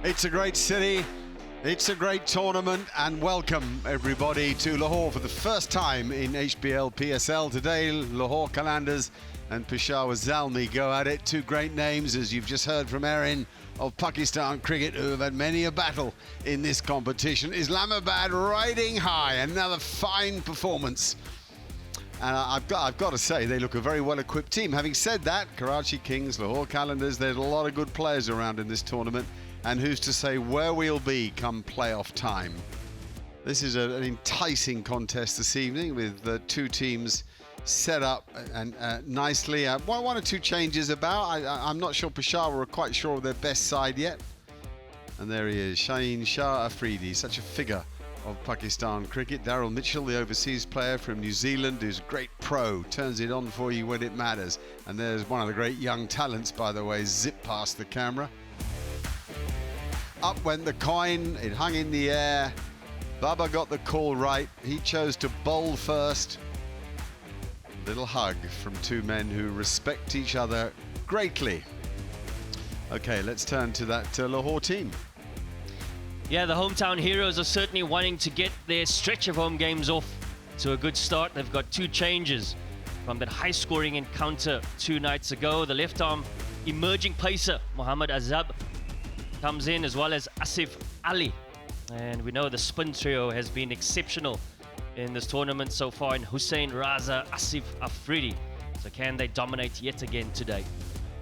It's a great city, it's a great tournament, and welcome everybody to Lahore for the first time in HBL PSL. Today, Lahore Qalandars and Peshawar Zalmi go at it. Two great names, as you've just heard from Erin, of Pakistan cricket, who have had many a battle in this competition. Islamabad riding high, another fine performance. And I've got to say, they look a very well-equipped team. Having said that, Karachi Kings, Lahore Qalandars, there's a lot of good players around in this tournament. And who's to say where we'll be come playoff time? This is an enticing contest this evening with the two teams set up and nicely. One or two changes about. I'm not sure Peshawar are quite sure of their best side yet. And there he is, Shaheen Shah Afridi, such a figure of Pakistan cricket. Daryl Mitchell, the overseas player from New Zealand, who's a great pro, turns it on for you when it matters. And there's one of the great young talents, by the way, zip past the camera. Up went the coin, it hung in the air. Babar got the call right. He chose to bowl first. Little hug from two men who respect each other greatly. Okay, let's turn to that Lahore team. Yeah, the hometown heroes are certainly wanting to get their stretch of home games off to a good start. They've got two changes from that high-scoring encounter 2 nights ago. The left-arm emerging pacer, Mohammad Azab, comes in, as well as Asif Ali. And we know the spin trio has been exceptional in this tournament so far in Hussain, Raza, Asif Afridi. So can they dominate yet again today?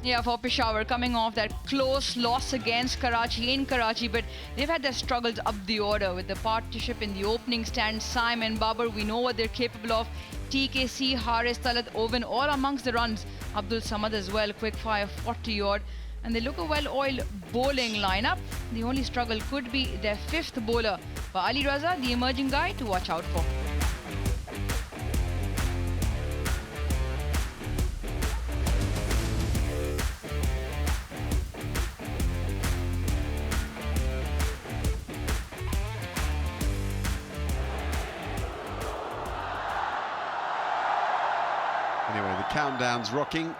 Yeah, for Peshawar, coming off that close loss against Karachi in Karachi, but they've had their struggles up the order with the partnership in the opening stand. Simon, Babar, we know what they're capable of. TKC, Haris, Talat, Owen, all amongst the runs. Abdul Samad as well, quick fire, 40-odd. And they look a well-oiled bowling lineup. The only struggle could be their fifth bowler, but Ali Raza, the emerging guy to watch out for. Anyway, the countdown's rocking.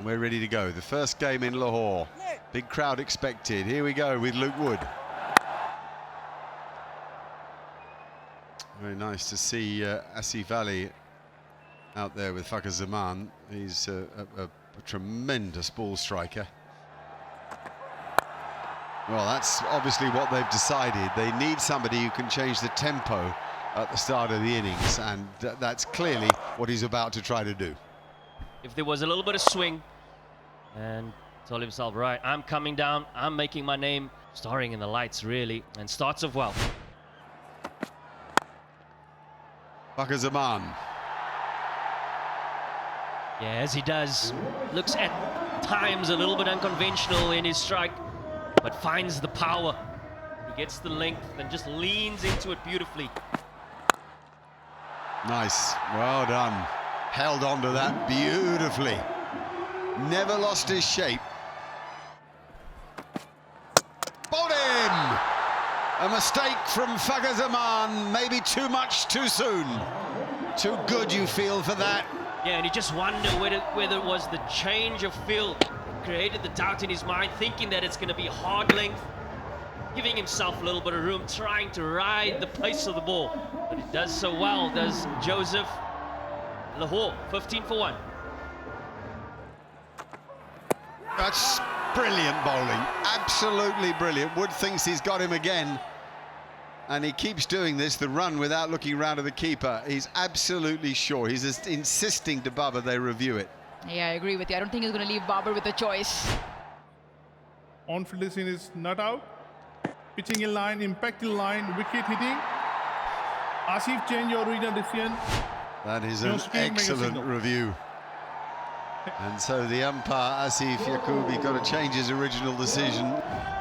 We're ready to go. The first game in Lahore. Big crowd expected. Here we go with Luke Wood. Very nice to see Asif Ali out there with Fakhar Zaman. He's a tremendous ball striker. Well, that's obviously what they've decided. They need somebody who can change the tempo at the start of the innings, and that's clearly what he's about to try to do. If there was a little bit of swing, and told himself, right, I'm coming down, I'm making my name, starring in the lights really, and starts off well. Fakhar Zaman. Yeah, as he does, looks at times a little bit unconventional in his strike, but finds the power. He gets the length and just leans into it beautifully. Nice, well done. Held on to that beautifully. Never lost his shape. Bowled him! A mistake from Fakhar Zaman. Maybe too much too soon. Too good, you feel, for that. Yeah, and you just wonder whether it was the change of field that created the doubt in his mind, thinking that it's going to be hard length, giving himself a little bit of room, trying to ride the pace of the ball. But it does so well, does Joseph. Lahore, 15 for 1. That's brilliant bowling, absolutely brilliant. Wood thinks he's got him again, and he keeps doing this, the run without looking round at the keeper. He's absolutely sure. He's just insisting to Babar they review it. Yeah, I agree with you. I don't think he's going to leave Babar with a choice. On-field decision is not out. Pitching in line, impact in line, wicket hitting. Asif, change your original decision. That is an excellent review. And so the umpire, Asif Yaqubi, got to change his original decision.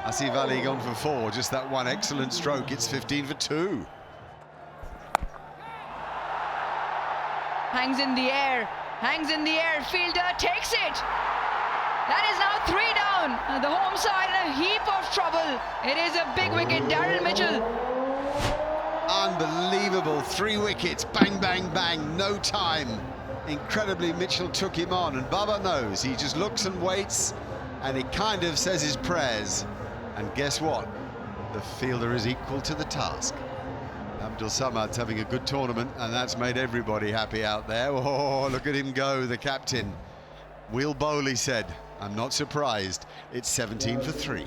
Asif Ali gone for 4, just that one excellent stroke. It's 15 for 2. Hangs in the air, fielder takes it. That is now 3 down. The home side in a heap of trouble. It is a big wicket, Daryl Mitchell. Unbelievable, 3 wickets, bang, bang, bang, no time. Incredibly, Mitchell took him on, and Babar knows. He just looks and waits, and he kind of says his prayers. And guess what? The fielder is equal to the task. Abdul Samad's having a good tournament, and that's made everybody happy out there. Oh, look at him go, the captain. Will Bowley said, I'm not surprised. It's 17 for 3.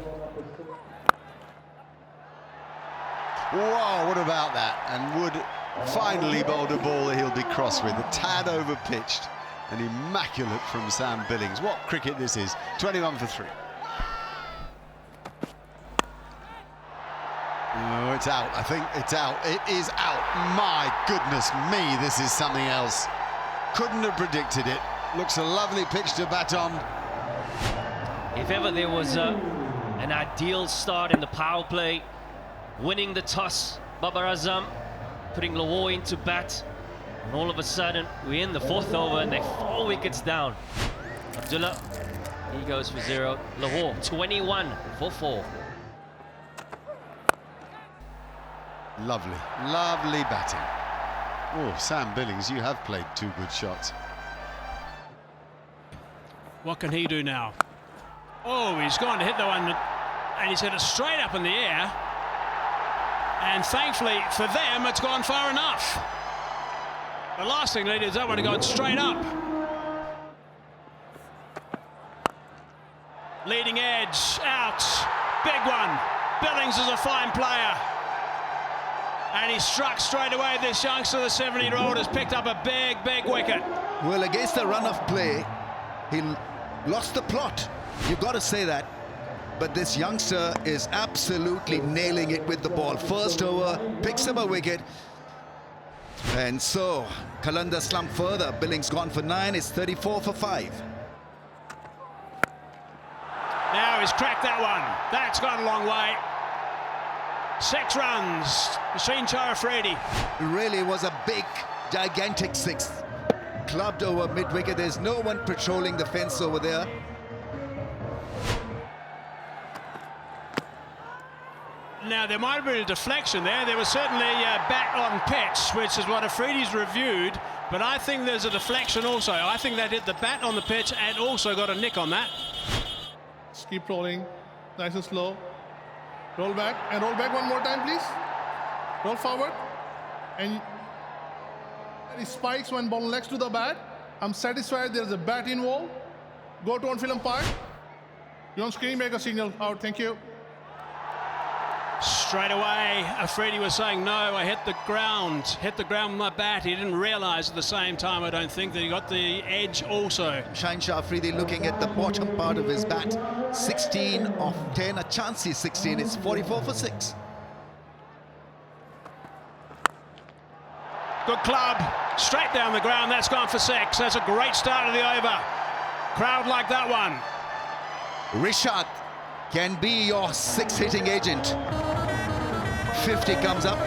Whoa, what about that? And Wood finally bowled a ball that he'll be cross with. A tad over pitched and immaculate from Sam Billings. What cricket this is. 21 for 3. Oh, it's out. I think it's out. It is out. My goodness me, this is something else. Couldn't have predicted it. Looks a lovely pitch to bat on. If ever there was an ideal start in the power play, winning the toss, Babar Azam putting Lahore into bat, and all of a sudden we're in the 4th over and they're 4 wickets down. Abdullah, he goes for 0. Lahore 21 for 4. Lovely, lovely batting. Oh, Sam Billings, you have played 2 good shots. What can he do now? Oh, he's gone to hit the one, and he's hit it straight up in the air. And thankfully for them, it's gone far enough. The last thing they did is that one had gone straight up. Leading edge, out, big one. Billings is a fine player. And he struck straight away. This youngster, the 17-year-old, has picked up a big, big wicket. Well, against the run of play, he lost the plot. You've got to say that. But this youngster is absolutely nailing it with the ball. First over, picks up a wicket. And so, Qalandars slump further. Billings gone for 9. It's 34 for 5. Now he's cracked that one. That's gone a long way. 6 runs. Sheen Charafredi. Really was a big, gigantic 6. Clubbed over mid-wicket. There's no one patrolling the fence over there. Now, there might have been a deflection there. There was certainly a bat on pitch, which is what Afridi's reviewed. But I think there's a deflection also. I think that hit the bat on the pitch and also got a nick on that. Just keep rolling. Nice and slow. Roll back and roll back one more time, please. Roll forward. And he spikes when ball legs to the bat. I'm satisfied there's a bat involved. Go to on-field umpire. You on screen, make a signal out. Thank you. Straight away, Afridi was saying, no, I hit the ground with my bat. He didn't realise at the same time, I don't think, that he got the edge also. Shaheen Afridi looking at the bottom part of his bat. 16 of 10, a chance he's 16. It's 44 for 6. Good club, straight down the ground. That's gone for 6. That's a great start of the over. Crowd like that one. Rishad can be your 6 hitting agent. 50 comes up.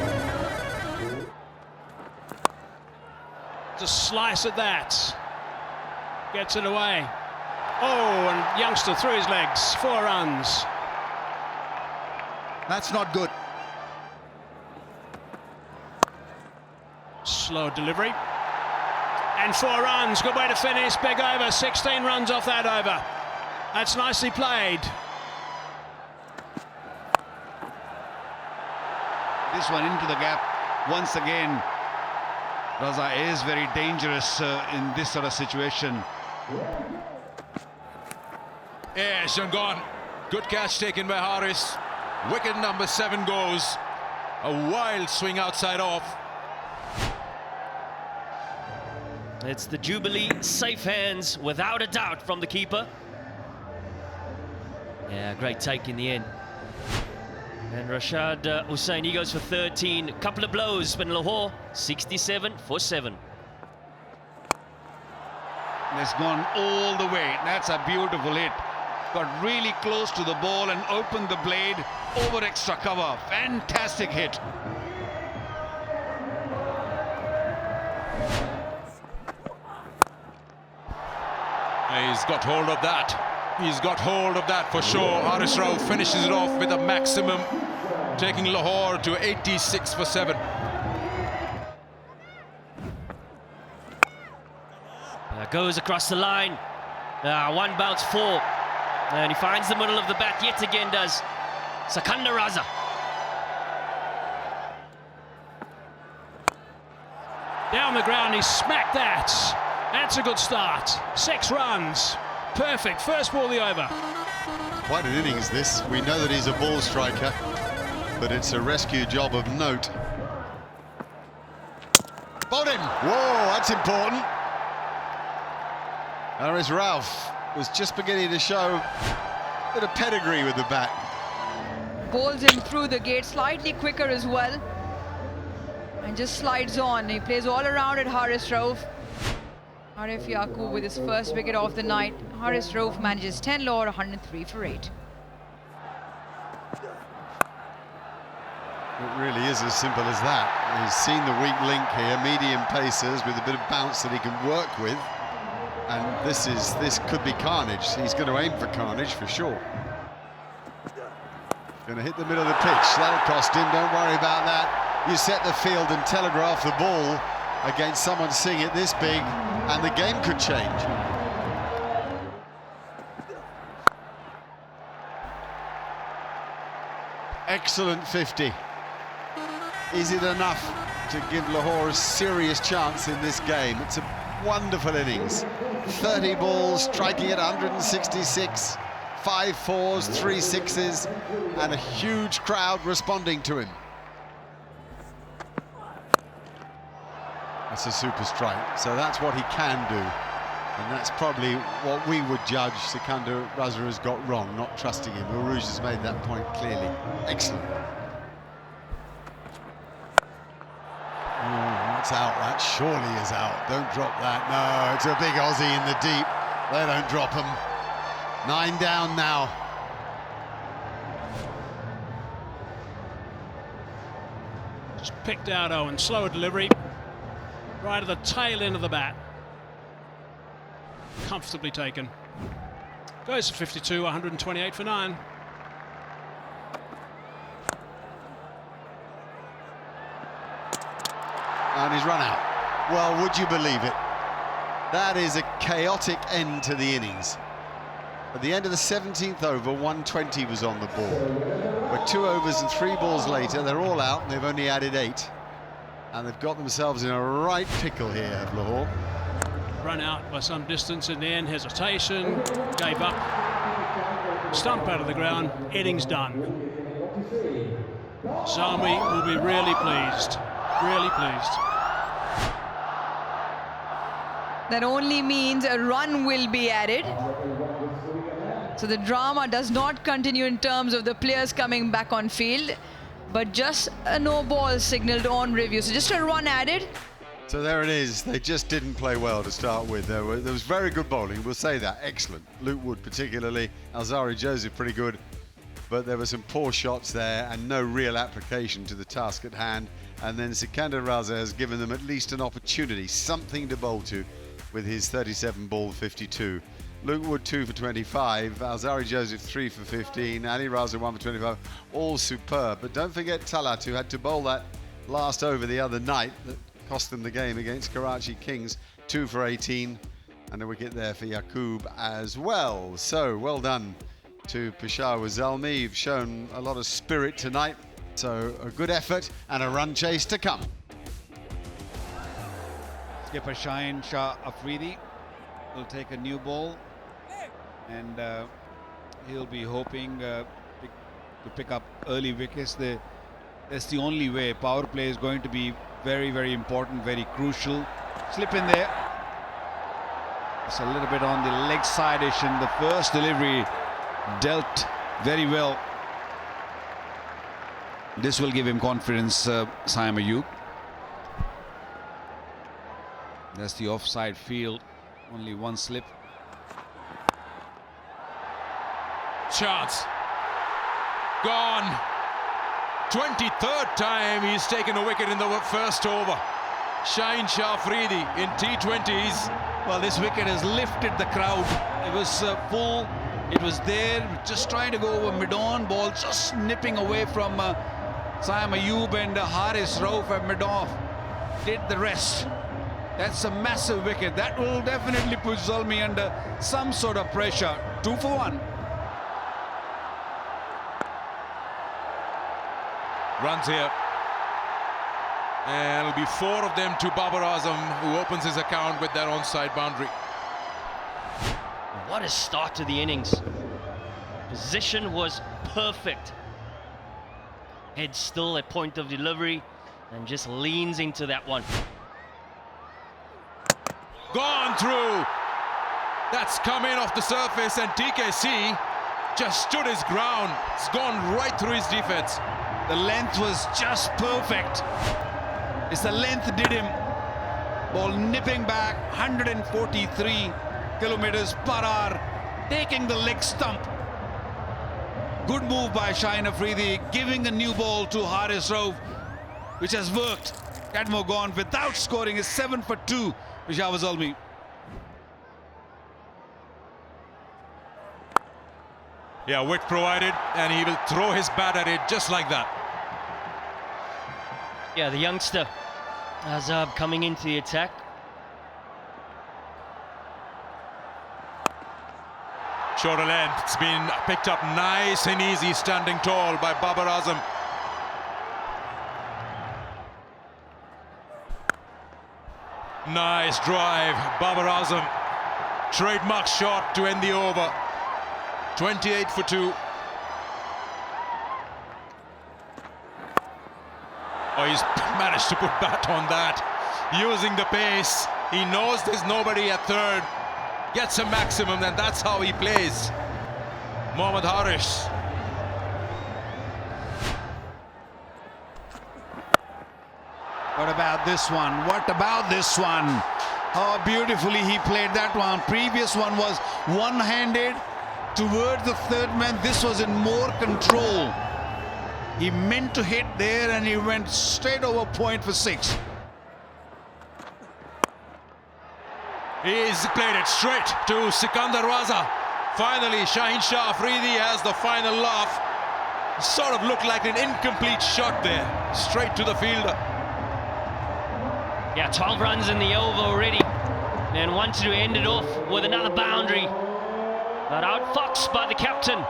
Just slice at that. Gets it away. Oh, and youngster through his legs. 4 runs. That's not good. Slow delivery. And 4 runs. Good way to finish. Big over. 16 runs off that over. That's nicely played. This one into the gap once again. Raza is very dangerous in this sort of situation. Yes, and gone. Good catch taken by Harris. Wicket number 7 goes. A wild swing outside off. It's the Jubilee safe hands, without a doubt, from the keeper. Yeah, great take in the end. And Rashad Hussain, he goes for 13. Couple of blows, but Lahore 67 for 7. It's gone all the way. That's a beautiful hit. Got really close to the ball and opened the blade over extra cover. Fantastic hit. He's got hold of that. He's got hold of that for sure. Haris Rao finishes it off with a maximum, taking Lahore to 86 for 7. Goes across the line. 1 bounce 4. And he finds the middle of the bat yet again, does Sikandar Raza. Down the ground, he smacked that. That's a good start. 6 runs. Perfect. First ball of the over. Quite an innings this. We know that he's a ball striker, but it's a rescue job of note. Bowled him! Whoa, that's important. Haris Rauf was just beginning to show a bit of pedigree with the bat. Bowls him through the gate, slightly quicker as well. And just slides on. He plays all around at Haris Rauf. Arif Yaqub with his first wicket of the night. Haris Rauf manages 10 Lahore, 103 for 8. It really is as simple as that. He's seen the weak link here, medium pacers with a bit of bounce that he can work with. And this could be carnage. He's going to aim for carnage for sure. Going to hit the middle of the pitch. That'll cost him. Don't worry about that. You set the field and telegraph the ball against someone seeing it this big, and the game could change. Excellent 50. Is it enough to give Lahore a serious chance in this game? It's a wonderful innings. 30 balls, striking at 166, 5 4s, 3 6s, and a huge crowd responding to him. That's a super strike, so that's what he can do. And that's probably what we would judge Sikandar Raza has got wrong, not trusting him. Rouge has made that point clearly. Excellent. That's out, that surely is out. Don't drop that. No, it's a big Aussie in the deep. They don't drop him. 9 down now. Just picked out Owen. Slower delivery. Right at the tail end of the bat. Comfortably taken. Goes for 52, 128 for 9. And he's run out. Well, would you believe it? That is a chaotic end to the innings. At the end of the 17th over, 120 was on the board. But 2 overs and 3 balls later, they're all out and they've only added 8. And they've got themselves in a right pickle here of Lahore. Run out by some distance in the end, hesitation, gave up. Stump out of the ground, innings done. Zalmi will be really pleased. Really pleased. That only means a run will be added. So the drama does not continue in terms of the players coming back on field, but just a no ball signaled on review. So just a run added. So there it is. They just didn't play well to start with. There was very good bowling, we'll say that. Excellent. Luke Wood particularly. Alzari Joseph pretty good. But there were some poor shots there and no real application to the task at hand. And then Sikandar Raza has given them at least an opportunity, something to bowl to with his 37 ball 52. Luke Wood 2 for 25, Alzari Joseph 3 for 15, Ali Raza 1 for 25, all superb. But don't forget Talat, who had to bowl that last over the other night that cost them the game against Karachi Kings, 2 for 18, and a wicket there for Yaqub as well. So well done to Peshawar Zalmi. You've shown a lot of spirit tonight, so a good effort and a run chase to come. Skipper Shaheen Shah Afridi will take a new ball, and he'll be hoping to pick up early wickets. That's the only way. Power play is going to be very, very important, very crucial. Slip in there. It's a little bit on the leg side-ish, and the first delivery dealt very well. This will give him confidence, Saim Ayub. That's the offside field. Only one slip. Chance. Gone. 23rd time he's taken a wicket in the first over. Shaheen Shah Afridi in T20s. Well, this wicket has lifted the crowd. It was full. It was there, just trying to go over mid-on ball, just nipping away from Saim Ayub, and Haris Rauf at mid-off did the rest. That's a massive wicket. That will definitely put Zalmi under some sort of pressure. 2 for 1. runs here. And it'll be 4 of them to Babar Azam, who opens his account with their onside boundary. What a start to the innings. Position was perfect. Head still at point of delivery and just leans into that one. Gone through. That's come in off the surface, and TKC just stood his ground. It's gone right through his defense. The length was just perfect. It's the length did him. Ball nipping back 143 kilometers per hour, taking the leg stump. Good move by Shaheen Afridi, giving a new ball to Haris Rauf, which has worked. Cadmo gone without scoring is 7 for 2. Peshawar Zalmi. Yeah, width provided, and he will throw his bat at it just like that. Yeah, the youngster Azab coming into the attack. Shorter length, it's been picked up nice and easy, standing tall by Babar Azam. Nice drive, Babar Azam. Trademark shot to end the over. 28 for 2. Oh, he's managed to put bat on that, using the pace. He knows there's nobody at third. Gets a maximum, and that's how he plays. Mohammad Haris. What about this one? What about this one? How beautifully he played that one. Previous one was one-handed towards the third man. This was in more control. He meant to hit there, and he went straight over point for 6. He's played it straight to Sikandar Raza. Finally, Shaheen Shah Afridi has the final laugh. Sort of looked like an incomplete shot there, straight to the fielder. Yeah, 12 runs in the over already, and wanted to end it off with another boundary, but outfoxed by the captain,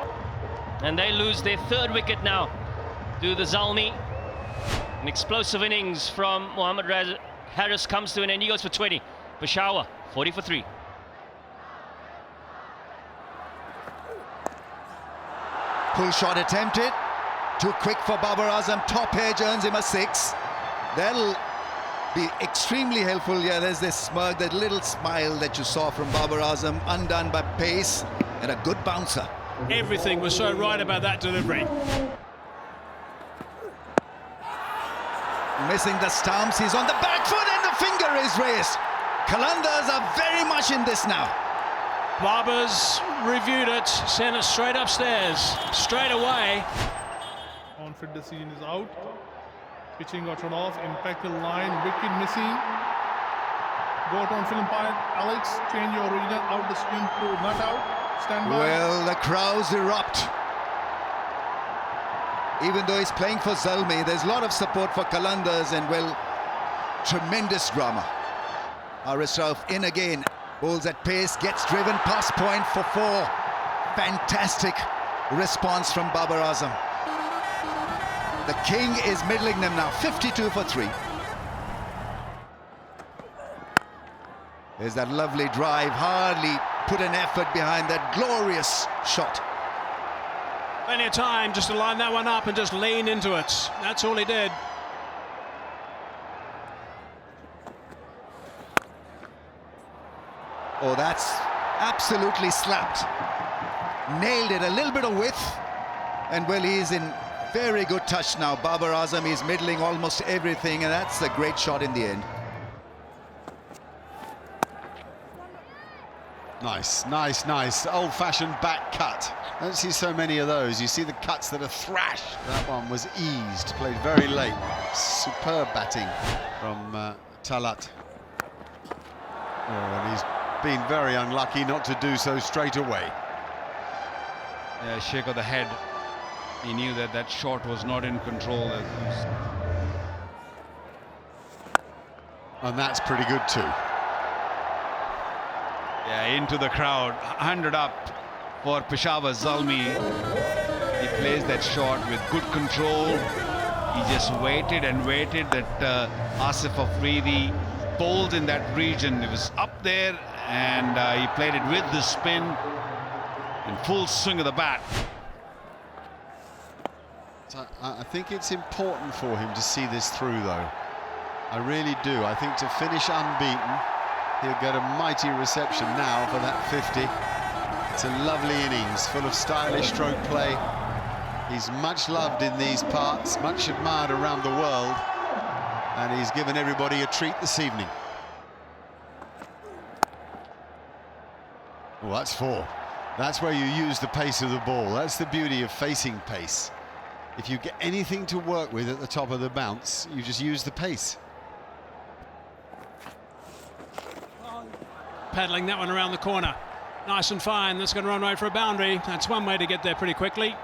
and they lose their 3rd wicket now to the Zalmi. An explosive innings from Mohammad Haris comes to an end. He goes for 20. Peshawar 40 for 3. Pull shot attempted. Too quick for Babar Azam. Top edge earns him a 6. That'll be extremely helpful. Yeah, there's this smirk, that little smile that you saw from Babar Azam, undone by pace and a good bouncer. Everything was so right about that delivery. Missing the stumps. He's on the back foot, and the finger is raised. Qalandars are very much in this now. Babar's reviewed it, sent it straight upstairs, straight away. On-field decision is out. Pitching got run off. Impact the line. Wicket missing. Go out on film umpire. Alex, change your original out the spin to not out. Stand by. Well, the crowds erupt. Even though he's playing for Zalmi, there's a lot of support for Qalandars, and, well, tremendous drama. Haris Rauf in again. Bowls at pace, gets driven past point for 4. Fantastic response from Babar Azam. The king is middling them now, 52 for 3. There's that lovely drive, hardly put an effort behind that glorious shot. Plenty of time just to line that one up and just lean into it. That's all he did. Oh, that's absolutely slapped. Nailed it, a little bit of width. And, well, he's in very good touch now. Babar Azam is middling almost everything, and that's a great shot in the end. Nice, nice, nice. Old-fashioned back cut. I don't see so many of those. You see the cuts that are thrashed. That one was eased, played very late. Superb batting from Talat. Oh, and he's been very unlucky not to do so straight away. Yeah, shake of the head. He knew that that shot was not in control. And that's pretty good too. Yeah, into the crowd. 100 up for Peshawar Zalmi. He plays that shot with good control. He just waited and waited that Asif Afridi bowled in that region. It was up there, and he played it with the spin in full swing of the bat. So I think it's important for him to see this through, though. I really do. I think to finish unbeaten, he'll get a mighty reception now for that 50. It's a lovely innings, full of stylish stroke play. He's much loved in these parts, much admired around the world, and he's given everybody a treat this evening. Well, that's 4. That's where you use the pace of the ball. That's the beauty of facing pace. If you get anything to work with at the top of the bounce, you just use the pace. Paddling that one around the corner. Nice and fine. That's going to run right for a boundary. That's one way to get there pretty quickly.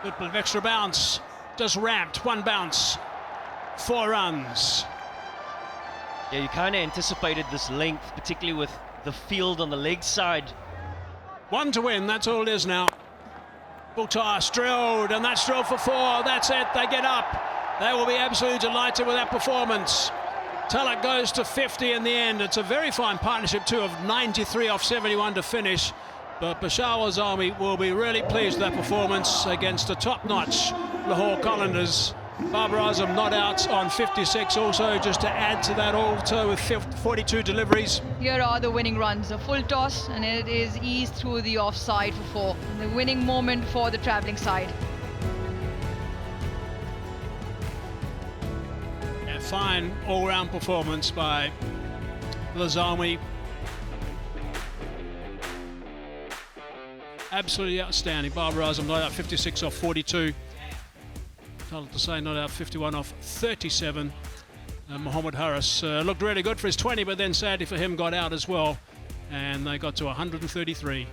Good bit of extra bounce. Just ramped. 1 bounce. 4 runs. Yeah, you kind of anticipated this length, particularly with the field on the leg side. 1 to win, that's all it is now. Full toss, drilled, and that's drilled for 4. That's it, they get up. They will be absolutely delighted with that performance. Talat goes to 50 in the end. It's a very fine partnership too, of 93 off 71 to finish. But Peshawar Zalmi will be really pleased with that performance against a top-notch Lahore Qalandars. Babar Azam not out on 56 also, just to add to that also with 42 deliveries. Here are the winning runs. A full toss, and it is eased through the offside for 4. The winning moment for the travelling side. A fine all-round performance by Zalmi. Absolutely outstanding. Babar Azam not out 56 off 42. Talat to say not out 51 off 37. Mohammed Harris looked really good for his 20, but then sadly for him got out as well, and they got to 133.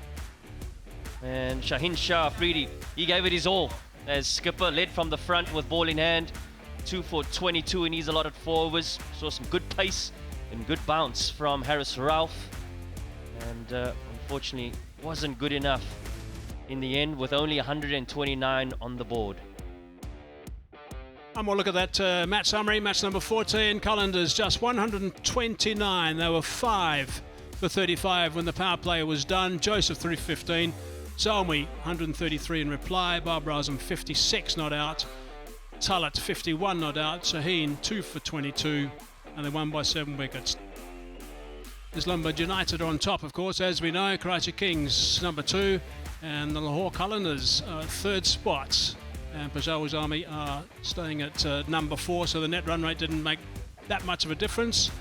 And Shahin Afridi, he gave it his all as skipper, led from the front with ball in hand. 2 for 22 in his allotted 4 overs. Saw some good pace and good bounce from Harris Rauf, and unfortunately wasn't good enough in the end with only 129 on the board. And we'll look at that match summary. Match number 14, Qalandars just 129. They were 5 for 35 when the power play was done. Joseph 315. Zalmi 133 in reply. Babar Azam 56 not out. Talat 51 not out. Shaheen 2 for 22. And they won by 7 wickets. Islamabad United are on top, of course, as we know. Karachi Kings number 2. And the Lahore Qalandars 3rd spot. And Peshawar Zalmi are staying at number 4, so the net run rate didn't make that much of a difference.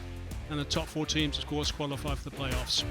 And the top 4 teams, of course, qualify for the playoffs.